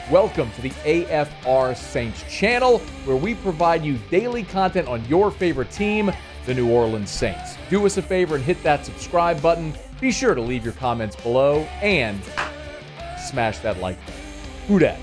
Welcome to the AFR Saints channel, where we provide you daily content on your favorite team, the New Orleans Saints. Do us a favor and hit that subscribe button. Be sure to leave your comments below and smash that like button. Who dat?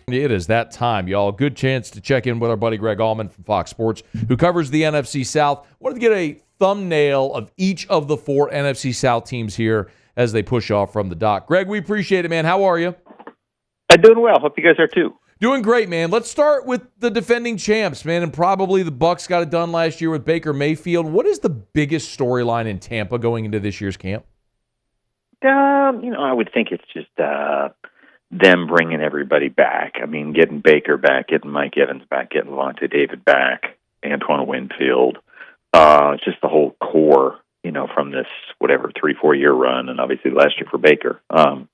It is that time, y'all. Good chance to check in with our buddy Greg Auman from Fox Sports, who covers the NFC South. Wanted to get a thumbnail of each of the 4 NFC South teams here as they push off from the dock. Greg, we appreciate it, man. How are you? I'm doing well. Hope you guys are too. Doing great, man. Let's start with the defending champs, man, and probably the Bucs got it done last year with Baker Mayfield. What is the biggest storyline in Tampa going into this year's camp? I would think it's just them bringing everybody back. I mean, getting Baker back, getting Mike Evans back, getting Levante David back, Antoine Winfield. Just the whole core, from this, 3-4 year run, and obviously last year for Baker. The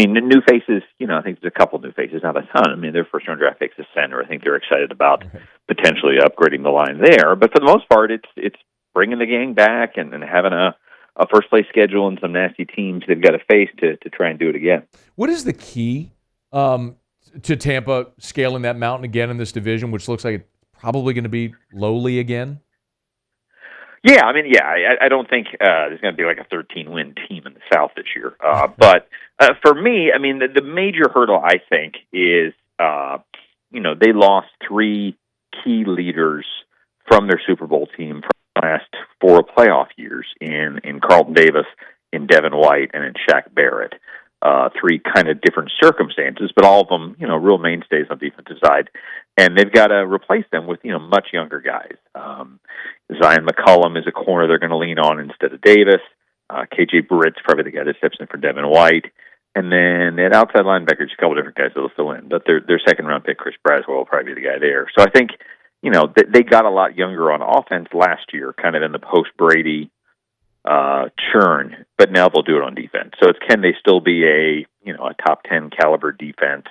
new faces, I think there's a couple new faces, not a ton. I mean, their first round draft pick's a center. I think they're excited about potentially upgrading the line there. But for the most part, it's bringing the gang back and having a first place schedule and some nasty teams they've got to face to try and do it again. What is the key to Tampa scaling that mountain again in this division, which looks like it's probably going to be lowly again? Yeah, I don't think there's going to be like a 13-win team in the South this year. But for me, the major hurdle, I think, is, they lost 3 key leaders from their Super Bowl team from the last 4 playoff years in Carlton Davis, in Devin White, and in Shaq Barrett. 3 kind of different circumstances, but all of them, real mainstays on the defensive side. And they've got to replace them with, much younger guys. Zion McCollum is a corner they're going to lean on instead of Davis. KJ Britt's probably the guy that steps in for Devin White. And then at outside linebacker, just a couple different guys that'll fill in. But their second-round pick, Chris Braswell, will probably be the guy there. So I think, they got a lot younger on offense last year, kind of in the post-Brady churn, but now they'll do it on defense. So it's, can they still be a top 10 caliber defense,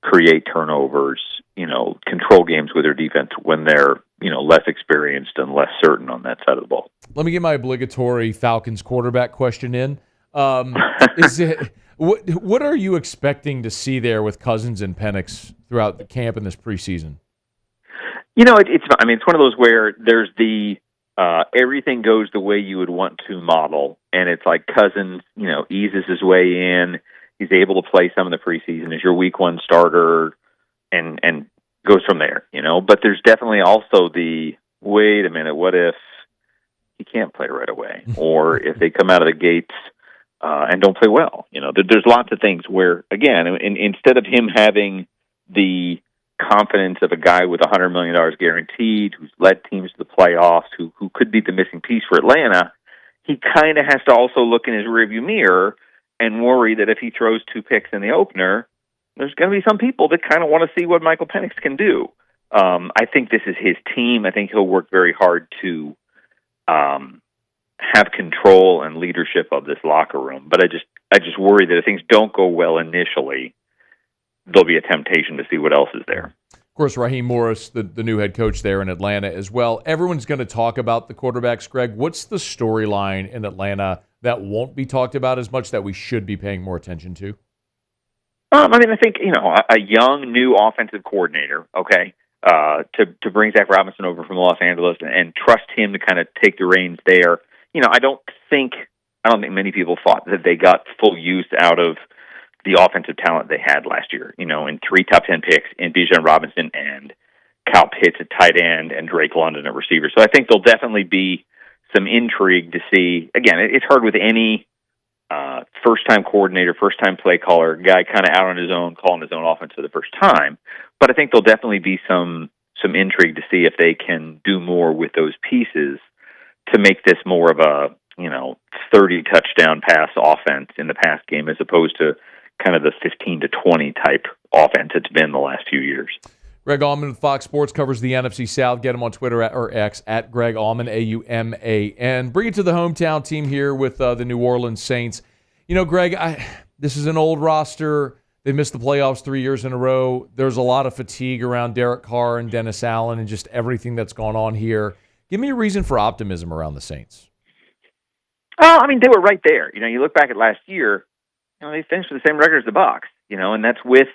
create turnovers, control games with their defense when they're, less experienced and less certain on that side of the ball. Let me get my obligatory Falcons quarterback question in. What are you expecting to see there with Cousins and Penix throughout the camp in this preseason? It's one of those where there's the everything goes the way you would want to model, and it's like Cousins, eases his way in. He's able to play some of the preseason as your week 1 starter, and goes from there. But there's definitely also the wait a minute, what if he can't play right away, or if they come out of the gates and don't play well? There's lots of things where, again, instead of him having the confidence of a guy with $100 million guaranteed, who's led teams to the playoffs, who could be the missing piece for Atlanta, he kind of has to also look in his rearview mirror and worry that if he throws 2 picks in the opener, there's going to be some people that kind of want to see what Michael Penix can do. I think this is his team. I think he'll work very hard to have control and leadership of this locker room. But I just worry that if things don't go well initially, there'll be a temptation to see what else is there. Of course, Raheem Morris, the new head coach there in Atlanta as well. Everyone's going to talk about the quarterbacks, Greg. What's the storyline in Atlanta that won't be talked about as much that we should be paying more attention to? I think, a young, new offensive coordinator, to bring Zach Robinson over from Los Angeles and trust him to kind of take the reins there. I don't think many people thought that they got full use out of the offensive talent they had last year, in 3 top 10 picks in Bijan Robinson and Kyle Pitts at tight end and Drake London at receiver. So I think there'll definitely be some intrigue to see. Again, it's hard with any first-time coordinator, first-time play caller, guy kind of out on his own, calling his own offense for the first time. But I think there'll definitely be some intrigue to see if they can do more with those pieces to make this more of a 30 touchdown pass offense in the pass game, as opposed to kind of the 15 to 20 type offense it's been the last few years. Greg Auman of FOX Sports covers the NFC South. Get him on Twitter or X at Greg Auman, AUMAN. Bring it to the hometown team here with the New Orleans Saints. Greg, this is an old roster. They missed the playoffs 3 years in a row. There's a lot of fatigue around Derek Carr and Dennis Allen and just everything that's gone on here. Give me a reason for optimism around the Saints. Well, I mean, they were right there. You look back at last year, they finished with the same record as the Bucs, and that's with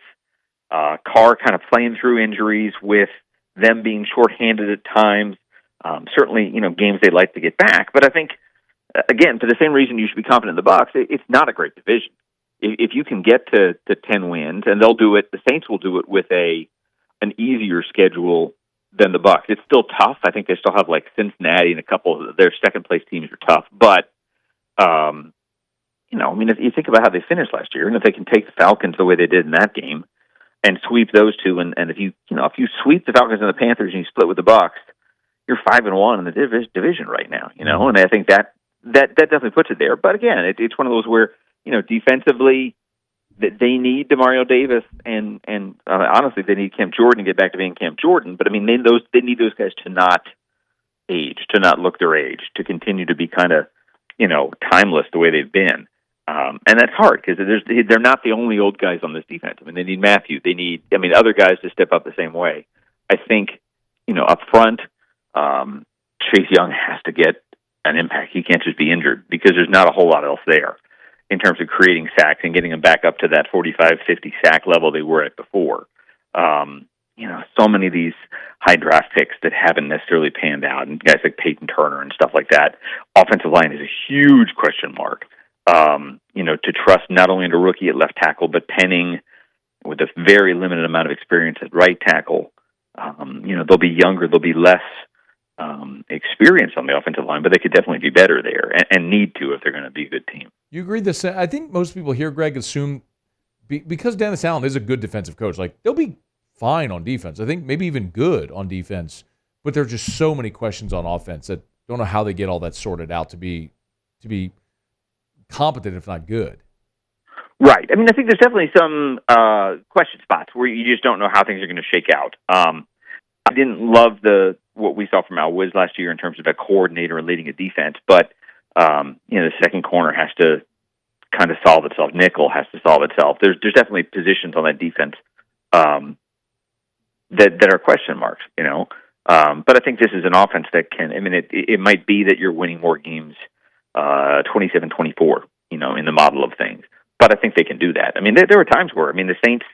Carr kind of playing through injuries, with them being shorthanded at times. Certainly, games they'd like to get back. But I think, again, for the same reason you should be confident in the Bucs, it's not a great division. If you can get to 10 wins, and they'll do it, the Saints will do it with an easier schedule than the Bucs. It's still tough. I think they still have like Cincinnati and a couple of their second place teams are tough. But if you think about how they finished last year, and if they can take the Falcons the way they did in that game and sweep those two, and if you sweep the Falcons and the Panthers and you split with the Bucs, you're 5-1 in the division right now. And I think that definitely puts it there. But again, it's one of those where defensively they need DeMario Davis and honestly they need Cam Jordan to get back to being Cam Jordan. But I mean they need those guys to not age, to not look their age, to continue to be kind of timeless the way they've been. And that's hard because they're not the only old guys on this defense. I mean, they need Matthew. They need, other guys to step up the same way. I think, up front, Chase Young has to get an impact. He can't just be injured because there's not a whole lot else there in terms of creating sacks and getting them back up to that 45, 50 sack level they were at before. So many of these high draft picks that haven't necessarily panned out, and guys like Peyton Turner and stuff like that. Offensive line is a huge question mark. To trust not only a rookie at left tackle, but Penning with a very limited amount of experience at right tackle. They'll be younger, they'll be less experience on the offensive line, but they could definitely be better there and need to if they're going to be a good team. You agree this? I think most people here, Greg, assume because Dennis Allen is a good defensive coach, like they'll be fine on defense. I think maybe even good on defense, but there's just so many questions on offense that don't know how they get all that sorted out to be competent, if not good. Right. I mean, I think there's definitely some question spots where you just don't know how things are going to shake out. I didn't love what we saw from Al Wiz last year in terms of a coordinator and leading a defense, but the second corner has to kind of solve itself. Nickel has to solve itself. There's definitely positions on that defense that are question marks. But I think this is an offense that can. I mean, it might be that you're winning more games 27-24, in the model of things. But I think they can do that. I mean, there were times where, the Saints,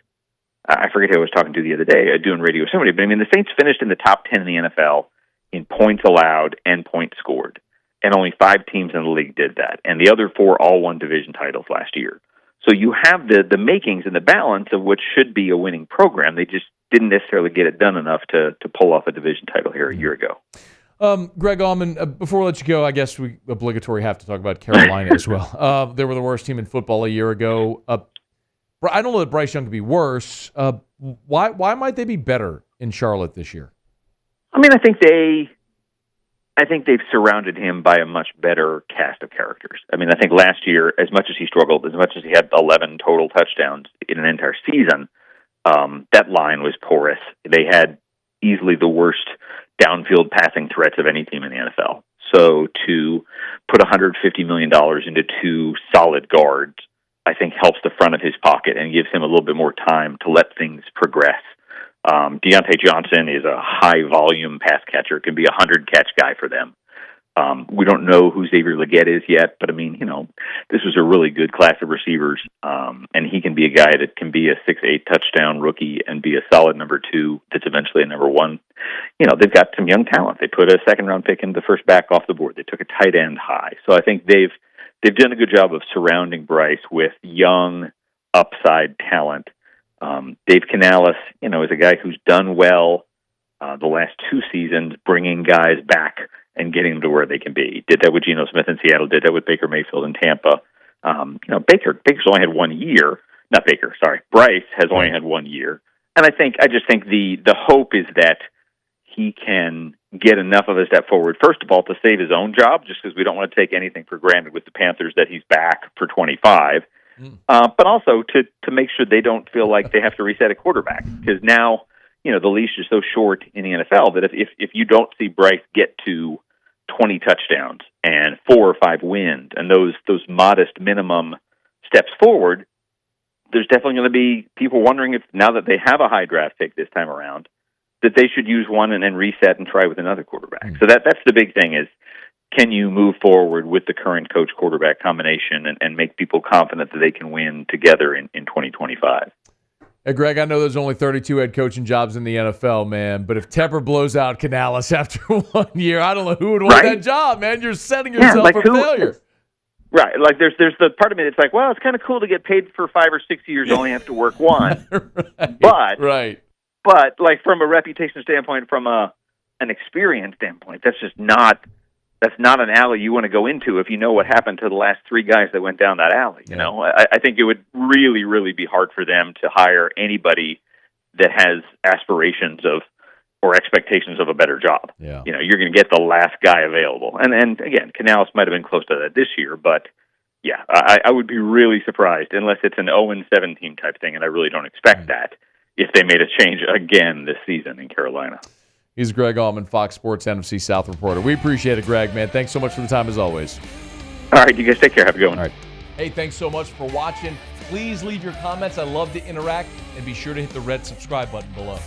I forget who I was talking to the other day, doing radio with somebody, but the Saints finished in the top 10 in the NFL in points allowed and points scored. And only 5 teams in the league did that. And the other 4 all won division titles last year. So you have the makings and the balance of what should be a winning program. They just didn't necessarily get it done enough to pull off a division title here a year ago. Greg Auman, before we let you go, I guess we obligatory have to talk about Carolina as well. They were the worst team in football a year ago. I don't know that Bryce Young could be worse. Why might they be better in Charlotte this year? I think they've surrounded him by a much better cast of characters. I think last year, as much as he struggled, as much as he had 11 total touchdowns in an entire season, that line was porous. They had easily the worst downfield passing threats of any team in the NFL. So to put $150 million into 2 solid guards, I think helps the front of his pocket and gives him a little bit more time to let things progress. Deontay Johnson is a high-volume pass catcher, can be a 100-catch guy for them. We don't know who Xavier Legette is yet, but this was a really good class of receivers, and he can be a guy that can be a 6'8" touchdown rookie and be a solid number 2 that's eventually a number 1. They've got some young talent. They put a second-round pick in the first back off the board. They took a tight end high. So I think they've done a good job of surrounding Bryce with young, upside talent. Dave Canales, is a guy who's done well the last 2 seasons, bringing guys back and getting them to where they can be. Did that with Geno Smith in Seattle, did that with Baker Mayfield in Tampa. Baker's only had 1 year. Not Baker, sorry. Bryce has only had 1 year. And I just think the hope is that he can get enough of a step forward, first of all, to save his own job, just because we don't want to take anything for granted with the Panthers that he's back for 25, but also to make sure they don't feel like they have to reset a quarterback, because now, the leash is so short in the NFL that if you don't see Bryce get to 20 touchdowns and 4 or 5 wins and those modest minimum steps forward, there's definitely going to be people wondering if, now that they have a high draft pick this time around, that they should use one and then reset and try with another quarterback. So that's the big thing is, can you move forward with the current coach-quarterback combination and make people confident that they can win together in 2025? Hey, Greg, I know there's only 32 head coaching jobs in the NFL, man, but if Tepper blows out Canales after 1 year, I don't know who would want that job, man. You're setting yourself for failure. Right. Like, there's the part of me that's like, well, it's kind of cool to get paid for 5 or 6 years, only have to work one. But, like, from a reputation standpoint, from an experience standpoint, that's not an alley you want to go into if you know what happened to the last 3 guys that went down that alley. You know, I think it would really, really be hard for them to hire anybody that has aspirations of or expectations of a better job. Yeah. You know, you're going to get the last guy available. And again, Canales might have been close to that this year, but yeah, I would be really surprised, unless it's an 0-17 type thing, and I really don't expect that, if they made a change again this season in Carolina. He's Greg Auman, Fox Sports NFC South reporter. We appreciate it, Greg, man. Thanks so much for the time as always. All right, you guys take care. Have a good one. All right. Hey, thanks so much for watching. Please leave your comments. I love to interact, and be sure to hit the red subscribe button below.